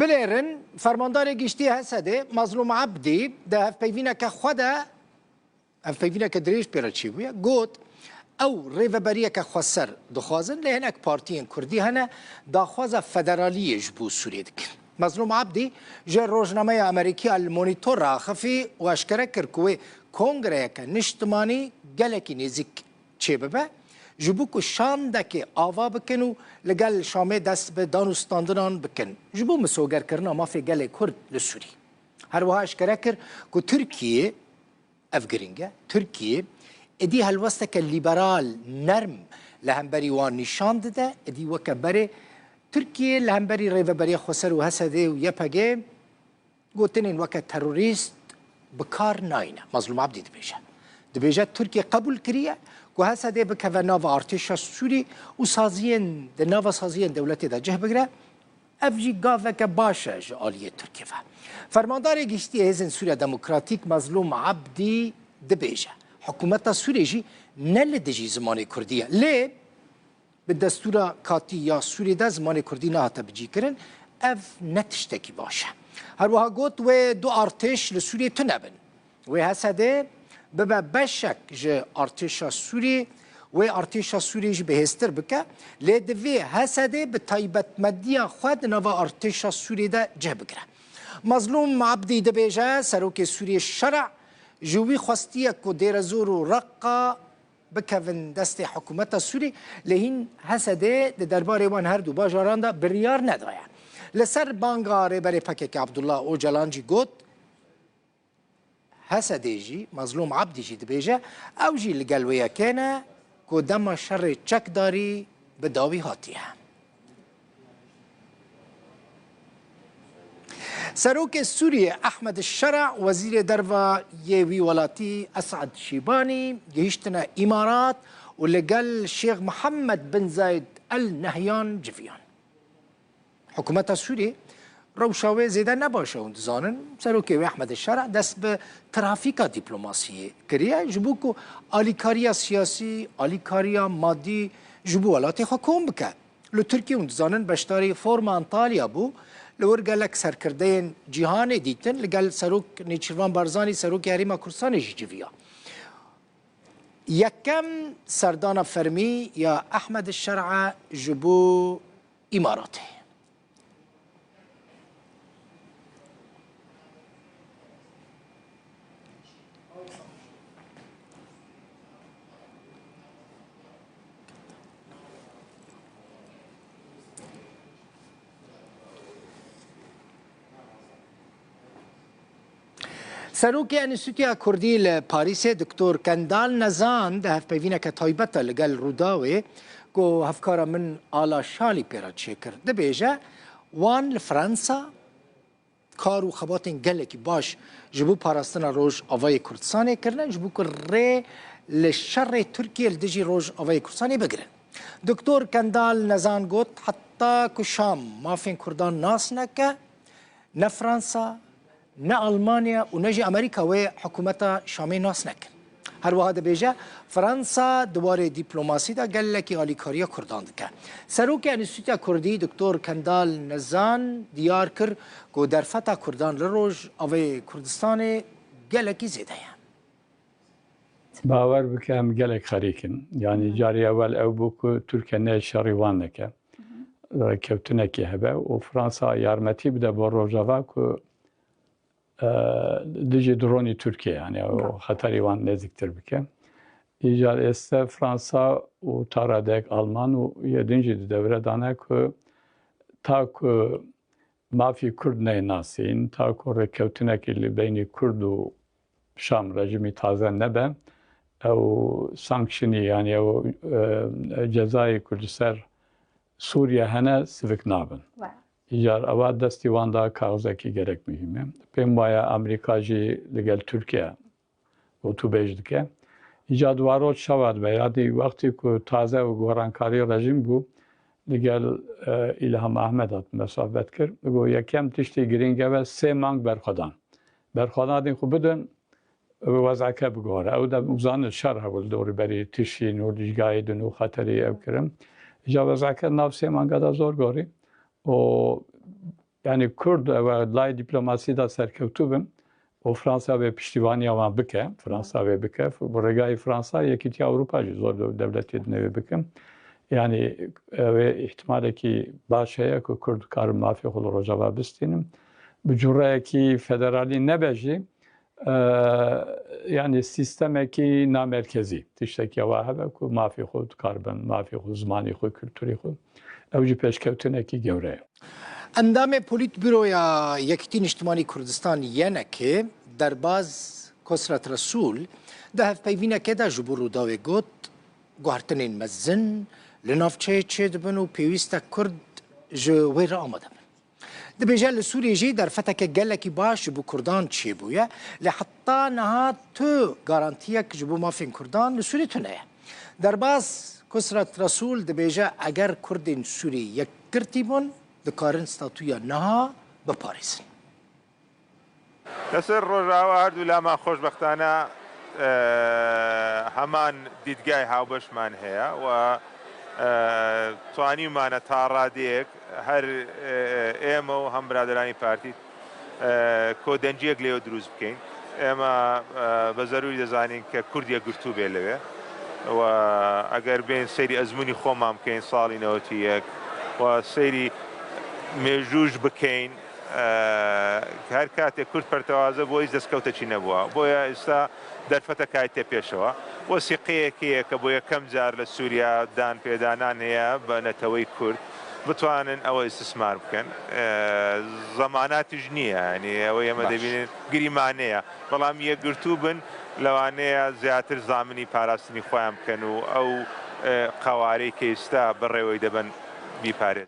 بلێرن فەرماندارێ گشتی هەسەدێ مەزلوم عەبدی دە هەفپەیڤینەکە خودە هەفپەیڤینەکە درێژ پێرە چی بووە گوت ئەو ڕێڤەبەریەکە خۆسەر دخوازن لە هێنێک پارتیên کوردی هەنە داخوازە فەدەرالیەش بۆ سوورێ دکن. مەزلوم عەبدی ژێ ڕۆژنامەیە ئەمریکی ئەلمۆنیتۆر ڕاخەفی واشکرە کرد کوێ کۆنگرەیەکە نیشتمانی gelekî nêzik çê bibe ji bo ku şandekê ava bikin û li gel Şamê dest bi danûstandinan bikin ji bo misogerkirina mafê gelê Kurd li Sûrî. Her wiha eşkere kir ku Tirkiye ev giring e Tirkiye êdî helwesteke lîberal nerm li hemberî wan nîşan dide êdî weke berê Tirkiye li hemberî rêveberiya Xweser û Hesedê û YPG gotinên weke terorîst bi kar nayîne. Mazlûm Abdî dibêje. Dibêje Tirkiye qebûl kiriye ku Hesedê bikeve nava artêşa Sûrî û saziyên di nava saziyên dewletê de cih bigire ev jî gaveke baş e ji aliyê Tirkiye ve. Fermandarê giştî Hêzên Sûriya Demokratîk Mazlûm Abdî dibêje hikûmeta Sûrê jî ne li dijî zimanê Kurdî ye lê bi destûra katî ya Sûrê de zimanê Kurdî nehate bicîkirin ev ne tiştekî baş e. Her wiha got wê du artêş li Sûriyê tune bin. Wê Hesedê bibe beşek ji artêşa Sûrî wê artêşa Sûrî jî bihêztir bike lê divê Hesedê bi taybetmediya xwe di nava artêşa Sûrî de cih bigire. Mazlûm Abdî dibêje serokê Sûriyê şerع ji wî xwestiye ku dêrezor û reqa bikevin destê hikûmeta Sûrî lê hîn Hesedê di derbarê wan her du bajaran de biryar nedaye. Li ser banga rêberê PKK Abdullah Öcalan jî got Hesedê jî Mazlûm Abdî jî dibêje ew jî li gel wê yekê ne ku dema şerê çekdarî bi dawî hatiye. Serokê Sûriyê Ehmed Şerع wezîrê derva yê wî welatî Esad Şîbanî gihîştine Îmarat û li gel Şêx Mihemed bin Zayed El Nehyan civiyan. Hikûmeta Sûrî rewşa wê zêde nebaş e hûn dizanin serokê wê Ehmed Şerع dest bi trafîka dîplomasiyê kiriye ji bo ku alîkariya siyasî alîkariya maddî ji bo welatê xwe kom bike. Li Tirkiye hûn dizanin beşdarî forma Antalya bû li wir gelek serkirdeyên cîhanê dîtin li gel serok Nêçîrvan Barzanî serokê Herêma Kurdistanê jî civiya. Yekem serdana fermî ya Ehmed Şerع ji bo Îmaratê. Serokê Enstîtuya Kurdî li Parîsê Diktor Kendal Nezan di hevpeyvîneke taybet e li gel Rûdawê ku hevkara min ala şalî pêra çêkir dibêje wan li Fransa kar û xebatên gelekî baş ji bo parastina Rojavayê Kurdistanê kirine ji bo ku rê li şerê Tirkiye li dijî Rojavayê Kurdistanê bigirin. Diktor Kendal Nezan got heta ku Şam mafên Kurdan nas neke ne Fransa ne Almanya û ne jî Amerîka wê hikûmeta Şamê nas nekin. Her wiha dibêje Fransa di warê dîplomasî de gelekî alîkariya Kurdan dike. Serokê Enstîtuya Kurdî Diktor Kendal Nezan diyar kir ku derfeta Kurdan li Rojavayê Kurdistanê gelekî zêde ye. باور بکە ئەم gelek xerîkin yanî carî ewel ew bû ku Tirkiye ne şerî wan neke kewtinekê hebe û Fransa yarmetî bide bo Rojava ku dijî dronî Tirkiye yani o xeterî wan nêzîktir bike. Îcar êste Fransa û taradek Alman û yedin jî di devre dane ku ta ku mafî Kurd neyê nasîn ta ku rêkewtinekê li beynî Kurd û Şam rejimî taze nebe ew sankşinî yani ew cezayê ku li ser Sûriye hene sivik nabin. Îcar ewa destî wan da kaxizekî gerek mühîm e. Pêm waya Amerîka jî li gel Tirkiye gotûbêj dike. Îca dwarot şewa dibe yadî wextê ku taze û gorankarî rejim bû li gel İlham Ahmed hat mesafet kir. Got yekem tiştê giring e ve sê mang berxwedan. Berxwedanên xwe bidin wezeke bigore. Ew de uzanin şer hebû li dorî berî tişî nûrîjgahê din û xeterî ew kirin. Îca wezeke nav sê manga da zor gorî. O yani Kurd ve lay diplomasi da serkevtû bin û Fransa ve piştîvaniya wan bike, Fransa ve bike, bu regayê Fransa yekîtiya Ewropa jî zor devletê dinê bikim. Yani ve ihtimaleki baş heye ku Kurd karin mafî xwe li Rojava bistînin. Bi cureyekî federalî nebe jî yani sistemekî namerkezî. Tiştekî wa hebe ku mafî xwe dikarbin, mafî xwe, zimanî xwe, kültûrî xwe. Ew jî pêşkevtinekî gewre ye. اندام پولیتبیرویا یکتین اجتماعی کردستان یعنی که درباز کسرت رسول ده هفپیوینه که ده جبور و داوی گوت گوهرتنین مزن لنافچه چه دبن و پیویست کرد جوی را آمده بن ده بیجه لسوری جی در فتک گلکی باش جبو کردان چی بویه لحطا نها تو گارانتیه که جبو مافین کردان لسوری تونه درباز کسرت رسول ده بیجه اگر کردین سوری یک کرتی بون دکارن ستاتویا نها بپارێزن. لەسەر ڕۆژاوا هەردوو لامان خۆشبەختانە هەمان دیدگای هاوبەشمان هەیە و توانیمانە تا ڕادەیەک هەر ئێمە و هەم برادرانی پارتی کۆدەنجیەک لێوە دروست بکەین. ئێمە بە زەروری دەزانین کە کوردیە گرتوو بێ لەوێ و ئەگەر بێن سەیری ئەزمموی خۆمان بکەین ساڵی 91 و سەیری مێژوش بکەین هەر کاتێک کورد پەرتەوازە بۆ هیچ دەستکەوتەکی نەبووە بۆیە ئێستا دەرفەتە کایتێ پێشەوە وەسیقەیەکەیە کە بۆ یەکەم جار لە سووریا دان پێدانان هەیە بە نەتەوەی کورد بتوانن ئەوە ئیسtismار بکەن زەماناتیش نییە ینی ئەوە ئێمە دەبینین گریمانەیە بەڵام یەکگرتوو بن لەوانەیە زیاتر زامنی پاراستنی خۆیان بکەن و ئەو قەوارەی کە ئێستا بەڕێوەی دەبن بیپارێت.